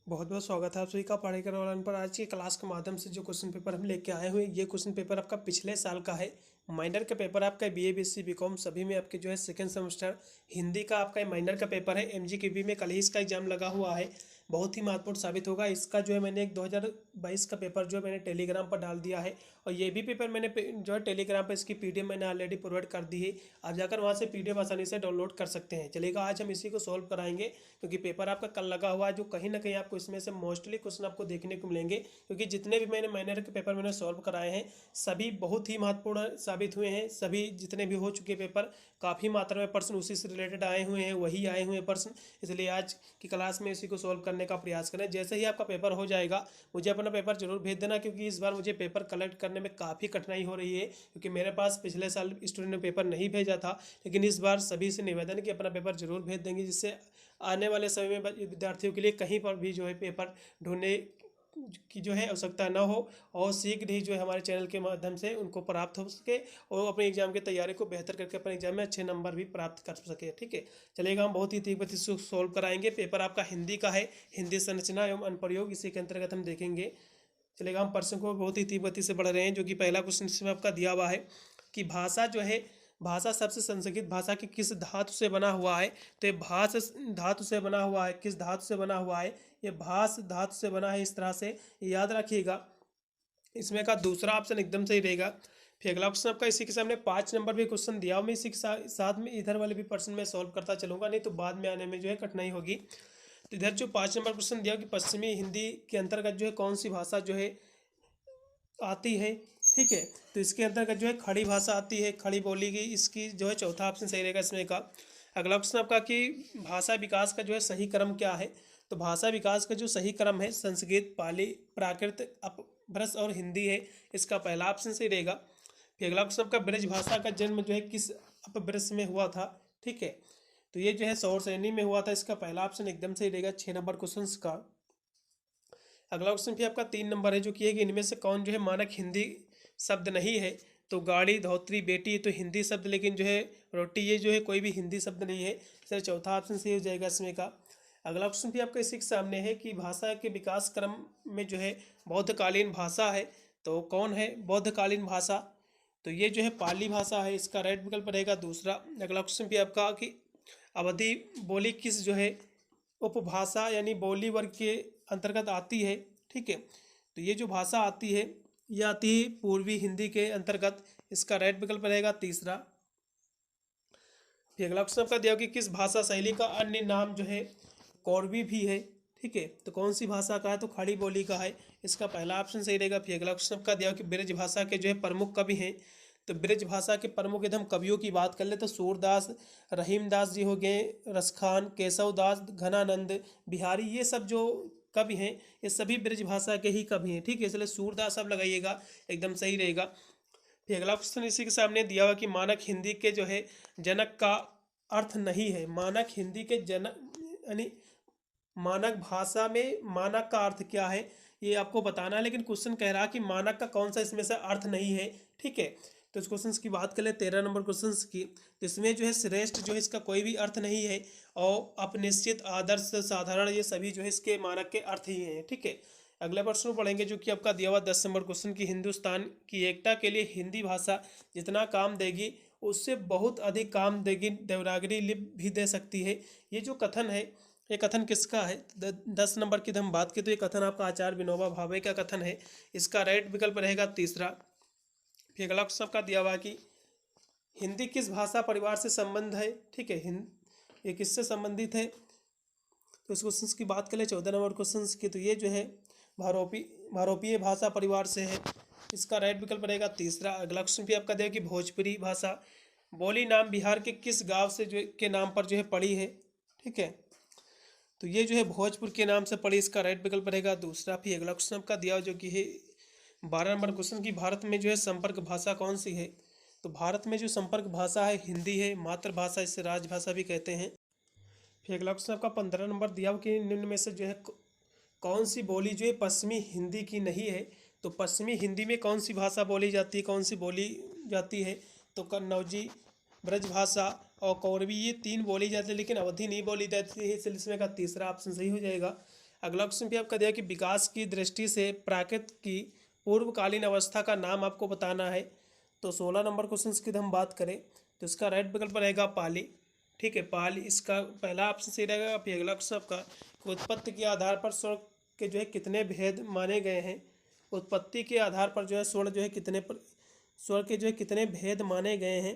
बहुत बहुत स्वागत है आप सभी का पढ़ाई ऑनलाइन पर। आज की क्लास के माध्यम से जो क्वेश्चन पेपर हम लेके आए हुए हैं, ये क्वेश्चन पेपर आपका पिछले साल का है। माइनर का पेपर आपका बीए बीएससी बीकॉम सभी में आपके जो है सेकंड सेमेस्टर हिंदी का आपका माइनर का पेपर है। एमजीक्यूबी में कल ही इसका एग्जाम लगा हुआ है, बहुत ही महत्वपूर्ण साबित होगा। इसका जो है मैंने एक 2022 का पेपर जो है मैंने टेलीग्राम पर डाल दिया है, और ये भी पेपर मैंने जो है टेलीग्राम पर इसकी पीडीएफ मैंने ऑलरेडी प्रोवाइड कर दी है। आप जाकर वहाँ से पीडीएफ आसानी से डाउनलोड कर सकते हैं। चलेगा, आज हम इसी को सॉल्व कराएंगे, क्योंकि पेपर आपका कल लगा हुआ है। जो कहीं ना कहीं आपको इसमें से मोस्टली क्वेश्चन आपको देखने को मिलेंगे, क्योंकि जितने भी मैंने माइनर के पेपर मैंने सॉल्व कराए हैं सभी बहुत ही महत्वपूर्ण साबित हुए हैं। सभी जितने भी हो चुके पेपर काफ़ी मात्रा में प्रश्न उसी से रिलेटेड आए हुए हैं, वही आए हुए हैं प्रश्न। इसलिए आज की क्लास में इसी को सॉल्व करने का प्रयास करें। जैसे ही आपका पेपर हो जाएगा मुझे अपना पेपर जरूर भेज देना, क्योंकि इस बार मुझे पेपर कलेक्ट करने में काफ़ी कठिनाई हो रही है, क्योंकि मेरे पास पिछले साल स्टूडेंट ने पेपर नहीं भेजा था। लेकिन इस बार सभी से निवेदन कि अपना पेपर जरूर भेज देंगे, जिससे आने वाले समय में विद्यार्थियों के लिए कहीं पर भी जो है पेपर ढूंढने की जो है आवश्यकता न हो, और शीघ्र ही जो है हमारे चैनल के माध्यम से उनको प्राप्त हो सके, और अपने एग्जाम की तैयारी को बेहतर करके अपने एग्जाम में अच्छे नंबर भी प्राप्त कर सके। ठीक है, चलेगा, हम बहुत ही तीव्र गति से सोल्व कराएंगे। पेपर आपका हिंदी का है, हिंदी संरचना एवं अनुप्रयोग, इसी के अंतर्गत हम देखेंगे। चलेगा, हम प्रश्न को बहुत ही तीव्र गति से बढ़ रहे हैं। जो कि पहला क्वेश्चन इसमें आपका दिया हुआ है कि भाषा जो है, भाषा सबसे संस्कृत भाषा की किस धातु से बना हुआ है। तो ये भाष धातु से बना हुआ है। किस धातु से बना हुआ है? ये भाष धातु से बना है। इस तरह से याद रखिएगा। इसमें का दूसरा ऑप्शन एकदम सही रहेगा। फिर अगला क्वेश्चन आपका इसी के सामने 5 नंबर भी क्वेश्चन दिया हुआ, मैं इसी के साथ में इधर वाले भी प्रश्न में सॉल्व करता चलूंगा, नहीं तो बाद में आने में जो है कठिनाई होगी। तो इधर जो 5 नंबर क्वेश्चन दिया कि पश्चिमी हिंदी के अंतर्गत जो है कौन सी भाषा जो है आती है। ठीक है, तो इसके अंतर्गत जो है खड़ी भाषा आती है, खड़ी बोली की। इसकी जो है चौथा ऑप्शन सही रहेगा इसमें का। अगला क्वेश्चन आपका कि भाषा विकास का जो है सही क्रम क्या है। तो भाषा विकास का जो सही क्रम है संस्कृत, पाली, प्राकृत, अपभ्रंश और हिंदी है। इसका पहला ऑप्शन सही रहेगा। फिर अगला क्वेश्चन आपका ब्रज भाषा का जन्म जो है किस अपभ्रंश में हुआ था। ठीक है, तो ये जो है सौर श्रेणी में हुआ था। इसका पहला ऑप्शन एकदम सही रहेगा 6 नंबर क्वेश्चन का। अगला क्वेश्चन भी आपका 3 नंबर है, जो कि है कि इनमें से कौन जो है मानक हिंदी शब्द नहीं है। तो गाड़ी, धोत्री, बेटी तो हिंदी शब्द, लेकिन जो है रोटी ये जो है कोई भी हिंदी शब्द नहीं है। सर चौथा ऑप्शन सही हो जाएगा इसमें का। अगला क्वेश्चन भी आपका इसी के सामने है कि भाषा के विकास क्रम में जो है बौद्धकालीन भाषा है। तो कौन है बौद्धकालीन भाषा? तो ये जो है पाली भाषा है। इसका राइट विकल्प रहेगा दूसरा। अगला क्वेश्चन भी आपका कि अवधि बोली किस जो है उपभाषा यानी बोली वर्ग के अंतर्गत आती है। ठीक है, तो ये जो भाषा आती है ये आती है पूर्वी हिंदी के अंतर्गत। इसका राइट विकल्प रहेगा तीसरा। फिर अगला क्वेश्चन आपका दिया कि किस भाषा शैली का अन्य नाम जो है कौरवी भी है। ठीक है, तो कौन सी भाषा का है? तो खड़ी बोली का है। इसका पहला ऑप्शन सही रहेगा। फिर अगला क्वेश्चन आपका दिया कि ब्रज भाषा के जो है प्रमुख कवि हैं। तो ब्रज भाषा के प्रमुख यदि हम कवियों की बात कर ले तो सूरदास, रहीमदास जी हो गए, रसखान, केशव दास, घनानंद, बिहारी, ये सब जो कवि हैं ये सभी ब्रज भाषा के ही कवि हैं। ठीक है, इसलिए सूरदास आप लगाइएगा, एकदम सही रहेगा। फिर अगला क्वेश्चन इसी के सामने दिया हुआ कि मानक हिंदी के जो है जनक का अर्थ नहीं है। मानक हिंदी के जनक यानी मानक भाषा में मानक का अर्थ क्या है ये आपको बताना है, लेकिन क्वेश्चन कह रहा कि मानक का कौन सा इसमें से अर्थ नहीं है। ठीक है, तो इस क्वेश्चन की बात करें 13 नंबर क्वेश्चन की, तो इसमें जो है श्रेष्ठ जो है इसका कोई भी अर्थ नहीं है, और अपनिश्चित, आदर्श, साधारण, ये सभी जो है इसके मानक के अर्थ ही हैं। ठीक है, अगले प्रश्न पढ़ेंगे जो कि आपका दिया हुआ 10 नंबर क्वेश्चन की हिंदुस्तान की एकता के लिए हिंदी भाषा जितना काम देगी उससे बहुत अधिक काम देगी देवनागरी लिपि भी दे सकती है। ये जो कथन है ये कथन किसका है? 10 नंबर की हम बात करें तो ये कथन आपका आचार्य विनोबा भावे का कथन है। इसका राइट विकल्प रहेगा तीसरा। फिर अगला क्वेश्चन आपका दिया हुआ कि हिंदी किस भाषा परिवार से संबंध है। ठीक है, ये किससे संबंधित है? तो इस क्वेश्चन की बात करें 14 नंबर क्वेश्चन की, तो ये जो है भारोपीय भाषा परिवार से है। इसका राइट विकल्प रहेगा तीसरा। अगला क्वेश्चन भी आपका दिया कि भोजपुरी भाषा बोली नाम बिहार के किस गांव से जो के नाम पर जो है पड़ी है। ठीक है, तो ये जो है भोजपुर के नाम से पड़ी। इसका राइट विकल्प रहेगा दूसरा। फिर अगला क्वेश्चन आपका दिया जो कि है 12 नंबर क्वेश्चन की भारत में जो है संपर्क भाषा कौन सी है। तो भारत में जो संपर्क भाषा है हिंदी है, मातृभाषा, इसे राजभाषा भी कहते हैं। फिर अगला क्वेश्चन आपका 15 नंबर दिया कि निम्न में से जो है कौन सी बोली जो है पश्चिमी हिंदी की नहीं है। तो पश्चिमी हिंदी में कौन सी भाषा बोली जाती है, कौन सी बोली जाती है? तो कन्नौजी, ब्रजभाषा और कौरवी, ये 3 बोली जाती है, लेकिन अवधि नहीं बोली जाती है। इसलिए इसमें का तीसरा ऑप्शन सही हो जाएगा। अगला क्वेश्चन भी आपका दिया कि विकास की दृष्टि से प्राकृत की पूर्वकालीन अवस्था का नाम आपको बताना है। तो 16 नंबर क्वेश्चन की हम बात करें तो इसका राइट विकल्प रहेगा पाली। ठीक है, पाली इसका पहला ऑप्शन सही रहेगा। फिर अगला क्वेश्चन आपका उत्पत्ति के आधार पर स्वर्ण के जो है कितने भेद माने गए हैं। उत्पत्ति के आधार पर जो है स्वर्ण जो है स्वर के जो है कितने भेद माने गए हैं।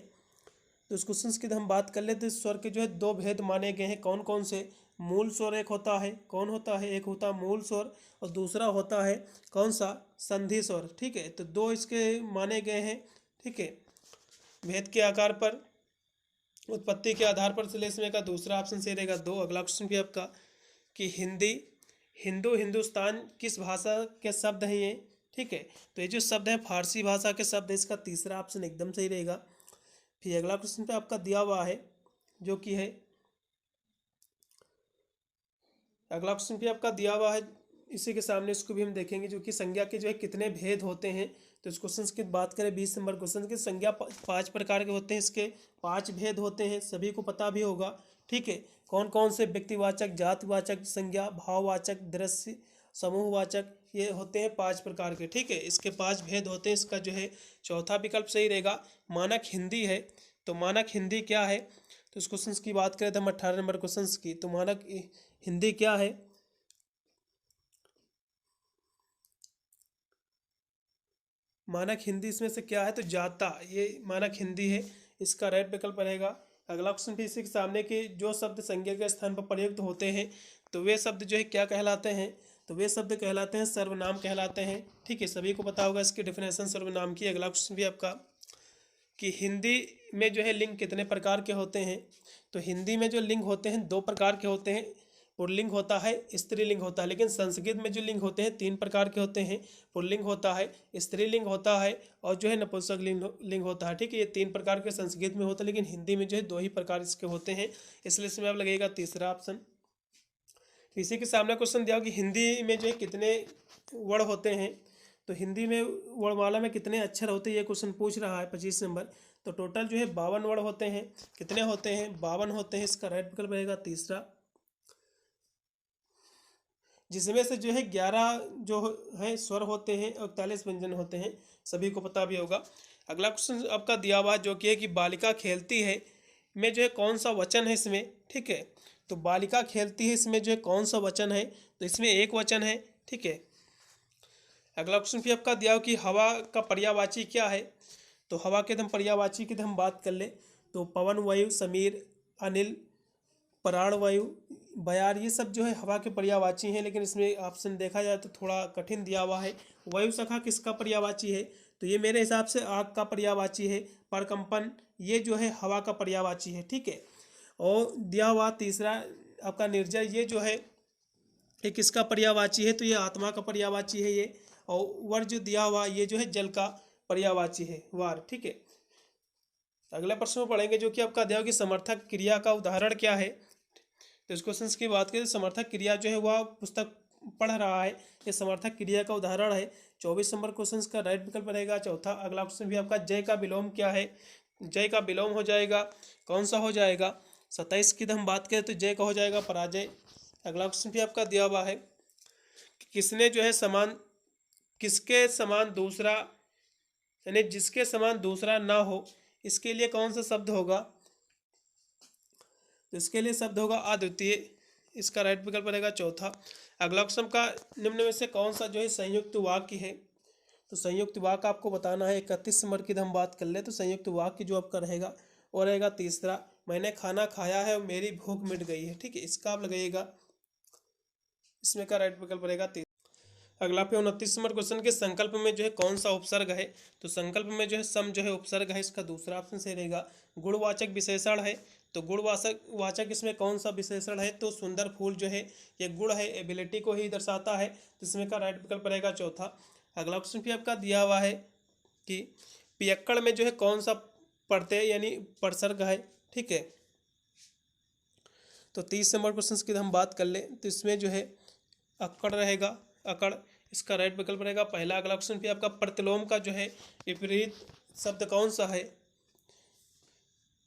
तो इस क्वेश्चन की हम बात कर लेते हैं। स्वर के जो है 2 भेद माने गए हैं। कौन कौन से? मूल स्वर एक होता है, कौन होता है? एक होता है मूल स्वर और दूसरा होता है कौन सा? संधि स्वर। ठीक है, तो 2 इसके माने गए हैं। ठीक है, भेद के आकार पर, उत्पत्ति के आधार पर, इसलिए इसमें का दूसरा ऑप्शन सही रहेगा 2। अगला क्वेश्चन भी आपका कि हिंदी, हिंदू, हिंदुस्तान किस भाषा के शब्द हैं ये। ठीक है, तो ये जो शब्द है फारसी भाषा के शब्द है। इसका तीसरा ऑप्शन एकदम सही रहेगा। फिर अगला क्वेश्चन पे आपका दिया हुआ है जो कि है, अगला क्वेश्चन भी आपका दिया हुआ है इसी के सामने, इसको भी हम देखेंगे जो कि संज्ञा के जो है कितने भेद होते हैं। तो इस क्वेश्चन की बात करें 20 नंबर क्वेश्चन की, संज्ञा 5 प्रकार के होते हैं, इसके 5 भेद होते हैं, सभी को पता भी होगा। ठीक है, कौन कौन से? व्यक्तिवाचक, जातिवाचक संज्ञा, भाववाचक, दृश्य, समूहवाचक, ये होते हैं 5 प्रकार के। ठीक है, इसके 5 भेद होते हैं। इसका जो है चौथा विकल्प सही रहेगा। मानक हिंदी है। तो मानक हिंदी क्या है? तो इस क्वेश्चन की बात करें तो हम 18 नंबर क्वेश्चन की, तो मानक हिंदी क्या है? मानक हिंदी इसमें से क्या है? तो जाता, ये मानक हिंदी है। इसका राइट विकल्प रहेगा। अगला क्वेश्चन भी इसी के सामने कि जो शब्द संज्ञा के स्थान पर प्रयुक्त होते हैं तो वे शब्द जो है क्या कहलाते हैं? तो वे शब्द कहलाते हैं सर्वनाम कहलाते हैं। ठीक है, सभी को पता होगा इसकी डेफिनेशन सर्वनाम की। अगला क्वेश्चन भी आपका कि हिंदी में जो है लिंग कितने प्रकार के होते हैं। तो हिंदी में जो लिंग होते हैं 2 प्रकार के होते हैं। पुल्लिंग होता है, स्त्रीलिंग होता है। लेकिन संस्कृत में जो लिंग होते हैं 3 प्रकार के होते हैं। पुल्लिंग होता है, स्त्रीलिंग होता है और जो है नपुंसक लिंग होता है। ठीक है, ये 3 प्रकार के संस्कृत में होते हैं, लेकिन हिंदी में जो है 2 ही प्रकार इसके होते हैं। इसलिए इसमें अब लगेगा तीसरा ऑप्शन। इसी के सामने क्वेश्चन दिया कि हिंदी में जो है कितने वर्ण होते हैं। तो हिंदी में वर्णमाला में कितने अक्षर होते हैं ये क्वेश्चन पूछ रहा है 25 नंबर। तो टोटल जो है 52 वर्ण होते हैं। कितने होते हैं? 52 होते हैं। इसका राइट विकल्प रहेगा तीसरा, जिसमें से जो है 11 जो है स्वर होते हैं और 41 व्यंजन होते हैं, सभी को पता भी होगा। अगला क्वेश्चन आपका दिया हुआ जो कि है कि बालिका खेलती है में जो है कौन सा वचन है इसमें। ठीक है, तो बालिका खेलती है इसमें जो है कौन सा वचन है? तो इसमें एक वचन है। ठीक है, अगला क्वेश्चन भी आपका दिया हो कि हवा का पर्यायवाची क्या है। तो हवा के हम पर्यायवाची की हम बात कर ले तो पवन, वायु, समीर, अनिल, प्राणवायु, बयार, ये सब जो है हवा के पर्यायवाची हैं। लेकिन इसमें ऑप्शन देखा जाए तो थोड़ा कठिन दिया हुआ है। वायु सखा किसका पर्यायवाची है? तो ये मेरे हिसाब से आग का पर्यायवाची है। परकंपन ये जो है हवा का पर्यायवाची है। ठीक है, और दिया हुआ तीसरा आपका निर्जय, ये जो है ये किसका पर्यायवाची है? तो ये आत्मा का पर्यायवाची है ये। और वर जो दिया हुआ ये जो है जल का पर्यायवाची है, वार। ठीक है, अगला प्रश्न में पढ़ेंगे जो कि आपका दिया कि समर्थक क्रिया का उदाहरण क्या है। तो इस क्वेश्चन की बात करें तो समर्थक क्रिया जो है वह पुस्तक पढ़ रहा है, ये समर्थक क्रिया का उदाहरण है। 24 नंबर क्वेश्चन का राइट विकल्प रहेगा चौथा। अगला क्वेश्चन भी आपका जय का विलोम क्या है। जय का विलोम हो जाएगा कौन सा हो जाएगा? 27 की हम बात करें तो जय का हो जाएगा पराजय। अगला क्वेश्चन भी आपका दिया हुआ है कि किसने जो है समान, किसके समान दूसरा, यानी जिसके समान दूसरा ना हो, इसके लिए कौन सा शब्द होगा? तो इसके लिए शब्द होगा अद्वितीय। इसका राइट विकल्प रहेगा चौथा। अगला क्वेश्चन का निम्न में से कौन सा जो है संयुक्त वाक्य है। तो संयुक्त वाक्य आपको बताना है। 31 नंबर की हम बात कर ले तो संयुक्त वाक्य जो आपका रहेगा वो रहेगा तीसरा, मैंने खाना खाया है और मेरी भूख मिट गई है। ठीक है, इसका आप लगाइएगा, इसमें का राइट विकल्प रहेगा। अगला पे 29 नंबर क्वेश्चन के संकल्प में जो है कौन सा उपसर्ग है। तो संकल्प में जो है सम जो है उपसर्ग है। इसका दूसरा ऑप्शन सही रहेगा। गुणवाचक विशेषण है। तो गुणवाचक वाचक इसमें कौन सा विशेषण है? तो सुंदर फूल जो है ये गुण है, एबिलिटी को ही दर्शाता है। तो इसमें का राइट विकल्प रहेगा चौथा। अगला क्वेश्चन भी आपका दिया हुआ है कि पियक्कड़ में जो है कौन सा प्रत्यय यानी प्रसर्ग है। ठीक है, तो 30 नंबर क्वेश्चन की हम बात कर ले तो इसमें जो है अक्कड़ रहेगा, अकड़। इसका राइट विकल्प रहेगा पहला। अगला क्वेश्चन भी आपका प्रतिलोम का जो है विपरीत शब्द कौन सा है।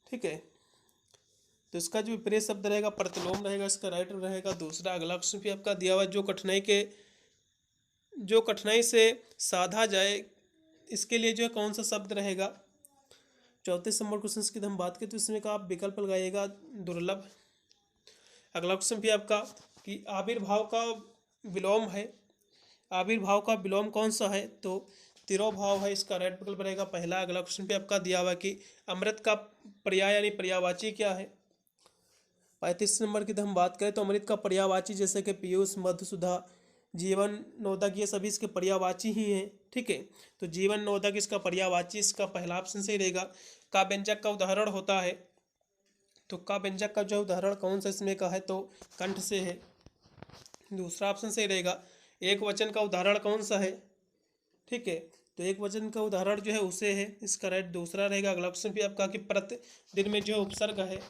ठीक है, तो इसका जो विपरीत शब्द रहेगा प्रतिलोम रहेगा, इसका राइट रहेगा दूसरा। अगला क्वेश्चन भी आपका दिया हुआ जो कठिनाई से साधा जाए, इसके लिए जो है कौन सा शब्द रहेगा। 34 नंबर क्वेश्चन की हम बात करें तो इसमें का आप विकल्प लगाइएगा दुर्लभ। अगला क्वेश्चन भी आपका कि आविर्भाव का विलोम है, आविर्भाव का विलोम कौन सा है, तो तिरोभाव है, इसका राइट विकल्प रहेगा पहला। अगला क्वेश्चन पे आपका दिया हुआ कि अमृत का पर्याय यानी पर्यायवाची क्या है। 35 नंबर की हम बात करें तो अमृत का पर्यायवाची जैसे कि पीयूष, मधु, सुधा, जीवन, नोदक, ये सभी इसके पर्यायवाची ही हैं। ठीक है, तो जीवन, नोदक इसका पर्यायवाची, इसका पहला ऑप्शन सही रहेगा। का व्यंजक का उदाहरण होता है, तो का व्यंजक का जो उदाहरण कौन सा इसमें का है, तो कंठ से है, दूसरा ऑप्शन सही रहेगा। एक वचन का उदाहरण कौन सा है, ठीक है, तो एक वचन का उदाहरण जो है उसे है, इसका राइट दूसरा रहेगा। अगला ऑप्शन भी आपका कि प्रतिदिन में जो उपसर्ग है,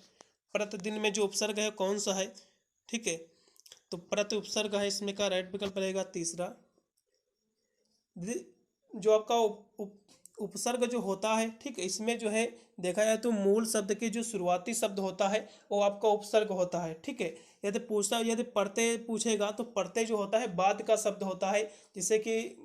प्रतिदिन में जो उपसर्ग है कौन सा है, ठीक है, तो प्रति उपसर्ग है, इसमें का राइट विकल्प रहेगा तीसरा। जो आपका उपसर्ग जो होता है, ठीक है, इसमें जो है देखा जाए तो मूल शब्द के जो शुरुआती शब्द होता है वो आपका उपसर्ग होता है। ठीक है, यदि प्रत्यय पूछेगा तो प्रत्यय जो होता है बाद का शब्द होता है। जैसे कि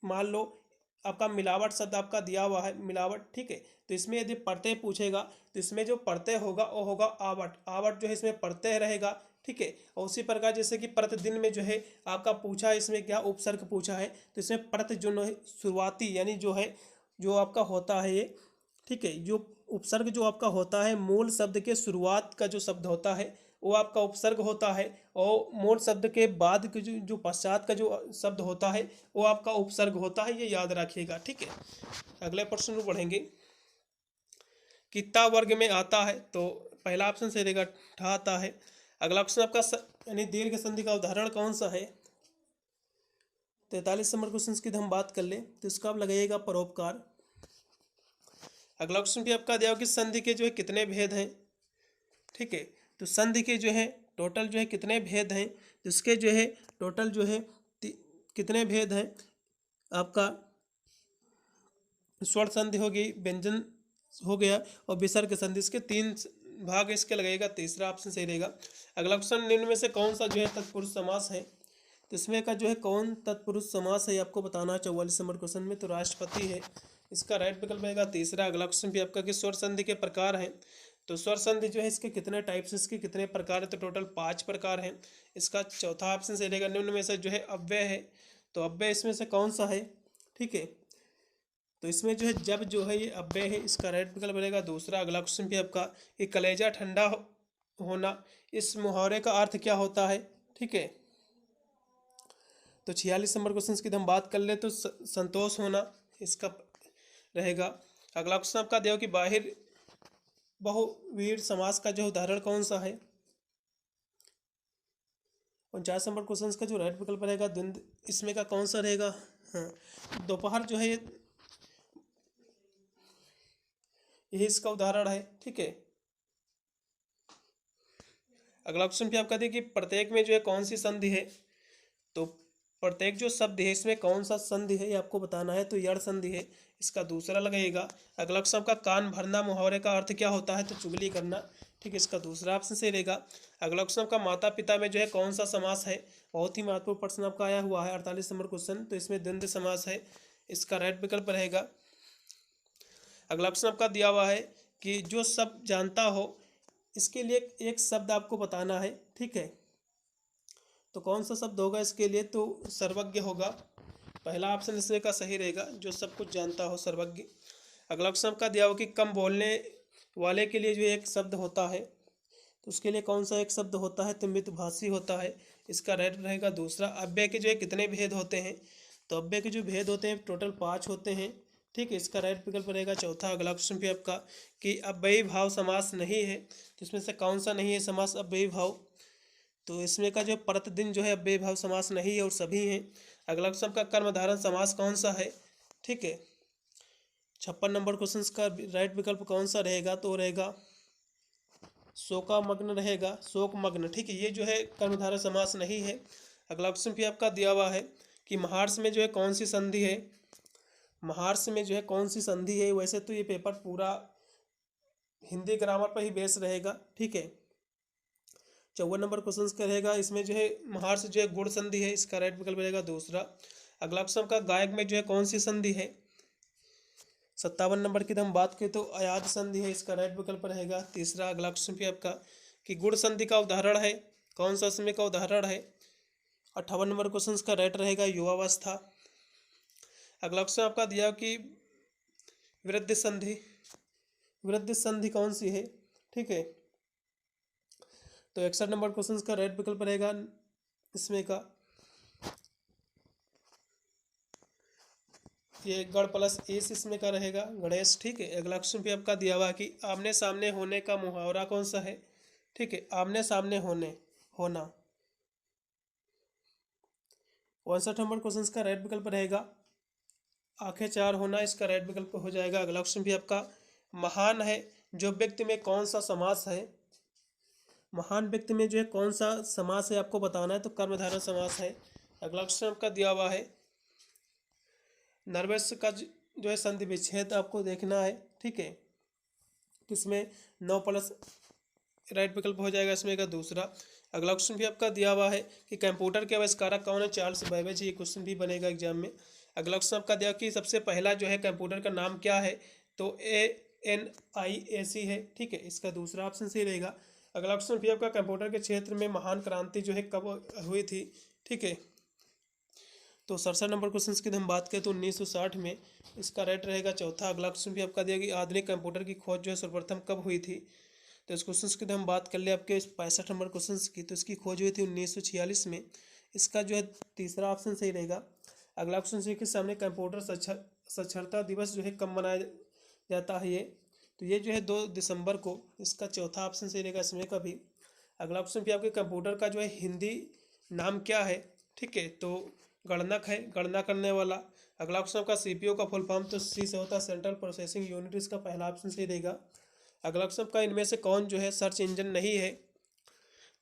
मान लो आपका मिलावट शब्द आपका दिया हुआ है, मिलावट, ठीक है, तो इसमें यदि प्रत्यय पूछेगा तो इसमें जो प्रत्यय होगा वो होगा आवट, आवट जो है इसमें प्रत्यय रहेगा। ठीक है, और उसी प्रकार जैसे कि प्रतिदिन में जो है आपका पूछा है इसमें क्या उपसर्ग पूछा है, तो इसमें प्रति जो है शुरुआती यानी जो है जो आपका होता है ये, ठीक है, जो उपसर्ग जो आपका होता है मूल शब्द के शुरुआत का जो शब्द होता है वो आपका उपसर्ग होता है, और मूल शब्द के बाद के जो पश्चात का जो शब्द होता है वो आपका उपसर्ग होता है, ये याद रखिएगा। ठीक है, अगले प्रश्न में बढ़ेंगे। कितना वर्ग में आता है, तो पहला ऑप्शन सही रहेगा ठा आता है। अगला ऑप्शन आपका यानी दीर्घ संधि का उदाहरण कौन सा है। 43 नंबर क्वेश्चन की हम बात कर ले तो इसका आप लगाइएगा परोपकार। अगला क्वेश्चन भी आपका दिया कि संधि के जो है कितने भेद हैं। ठीक है, तो संधि के जो है टोटल जो है कितने भेद हैं, तो इसके जो है टोटल जो है कितने भेद हैं। आपका स्वर संधि होगी, व्यंजन हो गया और विसर्ग संधि, इसके 3 भाग इसके लगेगा, तीसरा ऑप्शन सही रहेगा। अगला क्वेश्चन निम्न में से कौन सा जो है तत्पुरुष समास है, तो इसमें का जो है कौन तत्पुरुष समास है आपको बताना है। 44 नंबर क्वेश्चन में तो राष्ट्रपति है, इसका राइट विकल्प रहेगा तीसरा। अगला क्वेश्चन भी आपका कि स्वर संधि के प्रकार हैं, तो स्वर संधि जो है इसके कितने टाइप्स, इसके कितने प्रकार है, तो टोटल 5 प्रकार हैं, इसका चौथा ऑप्शन सही रहेगा। निम्न में से जो है अव्यय है, तो अव्यय इसमें से कौन सा है, ठीक है, तो इसमें जो है जब जो है ये अव्यय है, इसका राइट विकल्प रहेगा दूसरा। अगला क्वेश्चन भी आपका ये कलेजा ठंडा होना, इस मुहावरे का अर्थ क्या होता है, ठीक है, तो 46 नंबर क्वेश्चन की हम बात कर ले तो संतोष होना इसका रहेगा। अगला क्वेश्चन आपका दिया कि बाहिर बहुवीर समास का जो उदाहरण कौन सा है। 49 नंबर क्वेश्चन का जो राइट विकल्प रहेगा द्वंद्व, इसमें का कौन सा रहेगा, हाँ, दोपहर जो है यही इसका उदाहरण है। ठीक है, अगला क्वेश्चन भी आपका देखिए प्रत्येक में जो है कौन सी संधि है, तो प्रत्येक जो शब्द है इसमें कौन सा संधि है ये आपको बताना है, तो यड़ संधि है, इसका दूसरा लगेगा। अगला क्वेश्चन का कान भरना मुहावरे का अर्थ क्या होता है, तो चुगली करना, ठीक है, इसका दूसरा ऑप्शन सही रहेगा। अगला क्वेश्चन का माता पिता में जो है कौन सा समास है, बहुत ही महत्वपूर्ण प्रश्न आपका आया हुआ है 48 नंबर क्वेश्चन, तो इसमें द्वंद्व समास है, इसका राइट विकल्प रहेगा। अगला ऑप्शन आपका दिया हुआ है कि जो सब जानता हो, इसके लिए एक शब्द आपको बताना है। ठीक है, तो कौन सा शब्द होगा इसके लिए, तो सर्वज्ञ होगा, पहला ऑप्शन इसमें का सही रहेगा, जो सब कुछ जानता हो, सर्वज्ञ। अगला ऑप्शन आपका दिया हो कि कम बोलने वाले के लिए जो एक शब्द होता है, तो उसके लिए कौन सा एक शब्द होता है, तो मृदुभाषी होता है, इसका राइट रहेगा दूसरा। अव्यय के जो है कितने भेद होते हैं, तो अव्यय के जो भेद होते हैं टोटल 5 होते हैं। ठीक है, इसका राइट विकल्प रहेगा चौथा। अगला क्वेश्चन भी आपका कि अव्ययी भाव समास नहीं है, तो इसमें से कौन सा नहीं है समास अव्ययी भाव, तो इसमें का जो प्रतिदिन जो है अव्ययी भाव समास नहीं है और सभी हैं। अगला क्वेश्चन का कर्मधारय समास कौन सा है, ठीक है, 56 नंबर क्वेश्चन का राइट विकल्प कौन सा रहेगा, तो रहेगा शोकामग्न रहेगा, शोकमग्न। ठीक है, ये जो है कर्मधारय समास नहीं है। अगला क्वेश्चन भी आपका दिया हुआ है कि महार्स में जो है कौन सी संधि है, महार्स में जो है कौन सी संधि है। वैसे तो ये पेपर पूरा हिंदी ग्रामर पर ही बेस रहेगा। ठीक है, 54 नंबर क्वेश्चन का रहेगा, इसमें जो है महार से जो है गुण संधि है, इसका राइट विकल्प रहेगा दूसरा। अगला क्वेश्चन का गायक में जो है कौन सी संधि है। 57 नंबर की हम बात करें तो अयाद संधि है, इसका राइट विकल्प रहेगा तीसरा। अगला क्वेश्चन भी आपका कि गुण संधि का उदाहरण है, कौन सा समय का उदाहरण है। 58 नंबर क्वेश्चन का राइट रहेगा युवावस्था। अगला क्वेश्चन आपका दिया कि वृद्धि संधि, वृद्धि संधि कौन सी है। ठीक है, तो 61 नंबर क्वेश्चन का राइट विकल्प रहेगा इसमें का ये गण प्लस एस इसमें का रहेगा गणेश। ठीक है, अगला क्वेश्चन भी आपका दिया हुआ कि आमने सामने होने का मुहावरा कौन सा है। ठीक है, आमने सामने होना। 59 नंबर क्वेश्चन का राइट विकल्प रहेगा आंखें चार होना, इसका राइट विकल्प हो जाएगा। अगला क्वेश्चन भी आपका महान है जो व्यक्ति में कौन सा समास है। महान व्यक्ति में जो है कौन सा समास है आपको बताना है, तो कर्मधारय समास है। अगला क्वेश्चन आपका दिया हुआ है नर्वस का जो है संधि विच्छेद आपको देखना है। ठीक है, किसमें 9 प्लस राइट विकल्प हो जाएगा इसमें का दूसरा। अगला क्वेश्चन भी आपका दिया हुआ है कि कंप्यूटर के आविष्कारक कौन है, चार्ल्स बेबेज, ये क्वेश्चन भी बनेगा एग्जाम में। अगला क्वेश्चन आपका दिया कि सबसे पहला जो है कंप्यूटर का नाम क्या है, तो ANIAC है। ठीक है, इसका दूसरा ऑप्शन सही रहेगा। अगला क्वेश्चन भी आपका कंप्यूटर के क्षेत्र में महान क्रांति जो है कब हुई थी। ठीक है, तो 67 नंबर क्वेश्चन की हम बात करें तो 1960 में, इसका राइट रहेगा चौथा। अगला क्वेश्चन भी आपका दिया कि आधुनिक कंप्यूटर की खोज जो है सर्वप्रथम कब हुई थी, तो इस क्वेश्चन की हम बात कर ले आपके 65 नंबर क्वेश्चन की, तो इसकी खोज हुई थी 1946 में, इसका जो है तीसरा ऑप्शन सही रहेगा। अगला क्वेश्चन के सामने कंप्यूटर साक्षरता दिवस जो है कब मनाया जाता है, तो ये जो है 2 दिसंबर को, इसका चौथा ऑप्शन सही रहेगा इसमें का भी। अगला क्वेश्चन भी आपके कंप्यूटर का जो है हिंदी नाम क्या है। ठीक है, तो गणनक है, गणना करने वाला। अगला क्वेश्चन आपका CPU का फुल फॉर्म तो C से होता है, सेंट्रल प्रोसेसिंग यूनिट, इसका पहला ऑप्शन सही रहेगा। अगला क्वेश्चन का इनमें से कौन जो है सर्च इंजन नहीं है,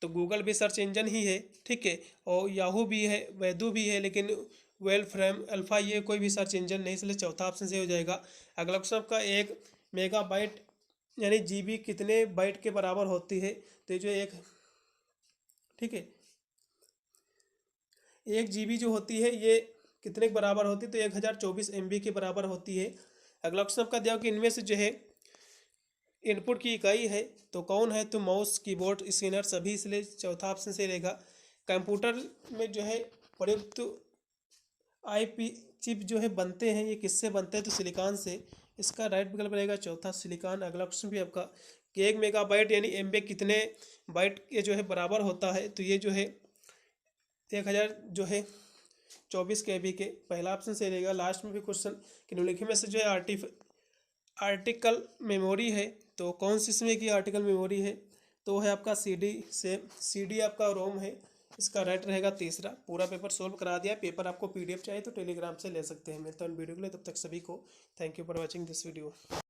तो गूगल भी सर्च इंजन ही है। ठीक है, और याहू भी है, वैदू भी है, लेकिन वेल फ्रेम अल्फा ये कोई भी सर्च इंजन नहीं, इसलिए चौथा ऑप्शन सही हो जाएगा। अगला क्वेश्चन आपका 1 मेगाबाइट यानी GB कितने बाइट के बराबर होती है, तो जो एक, ठीक है, 1 GB जो होती है ये कितने के बराबर होती है, तो 1024 MB के बराबर होती है। अगला क्वेश्चन आपका दिया कि इनमें से जो है इनपुट की इकाई है तो कौन है, तो माउस, कीबोर्ड, स्कैनर सभी, इसलिए चौथा ऑप्शन से रहेगा। कंप्यूटर में जो है प्रयुक्त IP चिप जो है बनते हैं, ये किससे बनते हैं, तो सिलिकॉन से, इसका राइट विकल्प रहेगा चौथा सिलिकॉन। अगला क्वेश्चन भी आपका कि 1 मेगाबाइट यानी MB कितने बाइट ये जो है बराबर होता है, तो ये जो है 1000 जो है 24 KB के, पहला ऑप्शन सही रहेगा। लास्ट में भी क्वेश्चन कि निम्नलिखित में से जो है आर्टिकल मेमोरी है, तो कौन सी इसमें की आर्टिकल मेमोरी है, तो है आपका CD आपका रोम है, इसका राइट रहेगा तीसरा। पूरा पेपर सोल्व करा दिया, पेपर आपको PDF चाहिए तो टेलीग्राम से ले सकते हैं। मिलता हूँ वीडियो के लिए, तब तक सभी को thank you for watching this video.